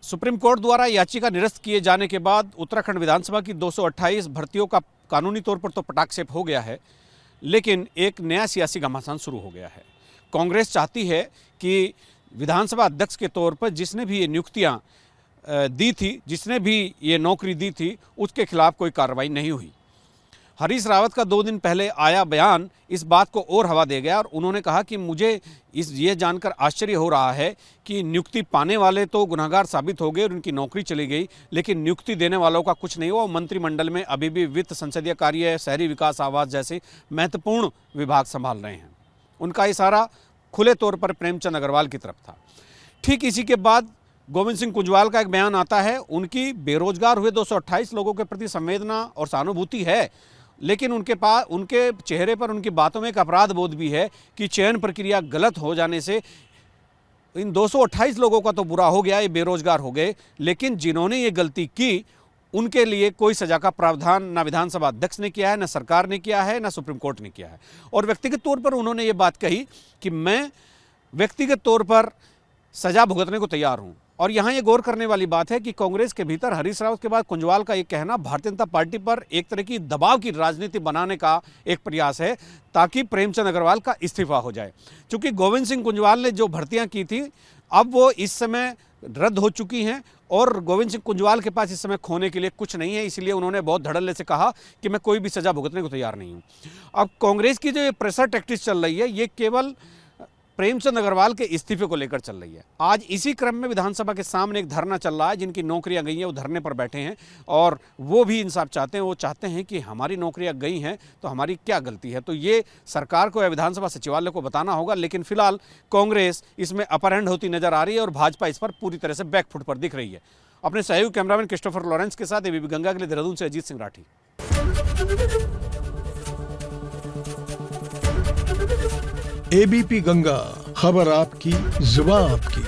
Supreme court द्वारा याचिका निरस्त किए जाने के बाद उत्तराखंड विधानसभा की 228 भर्तियों का कानूनी तौर पर तो पटाक्षेप हो गया है, लेकिन एक नया सियासी घमासान शुरू हो गया है। कांग्रेस चाहती है कि विधानसभा अध्यक्ष के तौर पर जिसने भी ये नियुक्तियां दी थी, जिसने भी ये नौकरी दी थी, उसके खिलाफ कोई कार्रवाई नहीं हुई। हरीश रावत का 2 दिन पहले आया बयान इस बात को और हवा दे गया और उन्होंने कहा कि मुझे ये जानकर आश्चर्य हो रहा है कि नियुक्ति पाने वाले तो गुनहगार साबित हो गए और उनकी नौकरी चली गई, लेकिन नियुक्ति देने वालों का कुछ नहीं हुआ। मंत्रिमंडल में अभी भी वित्त, संसदीय कार्य, शहरी विकास, आवास जैसे महत्वपूर्ण विभाग संभाल रहे हैं। उनका इशारा खुले तौर पर प्रेमचंद अग्रवाल की तरफ था। ठीक इसी के बाद गोविंद सिंह कुंजवाल का एक बयान आता है। उनकी बेरोजगार हुए 228 लोगों के प्रति संवेदना और सहानुभूति है, लेकिन उनके चेहरे पर, उनकी बातों में एक अपराध बोध भी है कि चयन प्रक्रिया गलत हो जाने से इन 228 लोगों का तो बुरा हो गया, ये बेरोजगार हो गए, लेकिन जिन्होंने ये गलती की उनके लिए कोई सजा का प्रावधान ना विधानसभा अध्यक्ष ने किया है, ना सरकार ने किया है, ना सुप्रीम कोर्ट ने किया है। और व्यक्तिगत तौर पर उन्होंने ये बात कही कि मैं व्यक्तिगत तौर पर सजा भुगतने को तैयार हूं। और यहां ये गौर करने वाली बात है कि कांग्रेस के भीतर हरीश रावत के बाद कुंजवाल का ये कहना भारतीय जनता पार्टी पर एक तरह की दबाव की राजनीति बनाने का एक प्रयास है, ताकि प्रेमचंद अग्रवाल का इस्तीफा हो जाए। क्योंकि गोविंद सिंह कुंजवाल ने जो भर्तियां की थी अब वो इस समय रद्द हो चुकी हैं और गोविंद सिंह कुंजवाल के पास इस समय खोने के लिए कुछ नहीं है, इसलिए उन्होंने बहुत धड़ल्ले से कहा कि मैं कोई भी सजा भुगतने को तैयार नहीं हूं। अब कांग्रेस की जो ये प्रेशर टैक्टिक्स चल रही है, ये केवल प्रेमचंद अग्रवाल के इस्तीफे को लेकर चल रही है। आज इसी क्रम में विधानसभा के सामने एक धरना चल रहा है। जिनकी नौकरियां गई हैं वो धरने पर बैठे हैं और वो भी इंसाफ चाहते हैं। वो चाहते हैं कि हमारी नौकरियां गई हैं तो हमारी क्या गलती है। तो ये सरकार को या विधानसभा सचिवालय को बताना होगा, लेकिन फिलहाल कांग्रेस इसमें अपर हैंड होती नजर आ रही है और भाजपा इस पर पूरी तरह से बैकफुट पर दिख रही है। अपने सहयोगी कैमरामैन क्रिस्टोफर लॉरेंस के साथ एबीपी गंगा के लिए देहरादून से अजीत सिंह राठी। एबीपी गंगा, खबर आपकी, जुबान आपकी।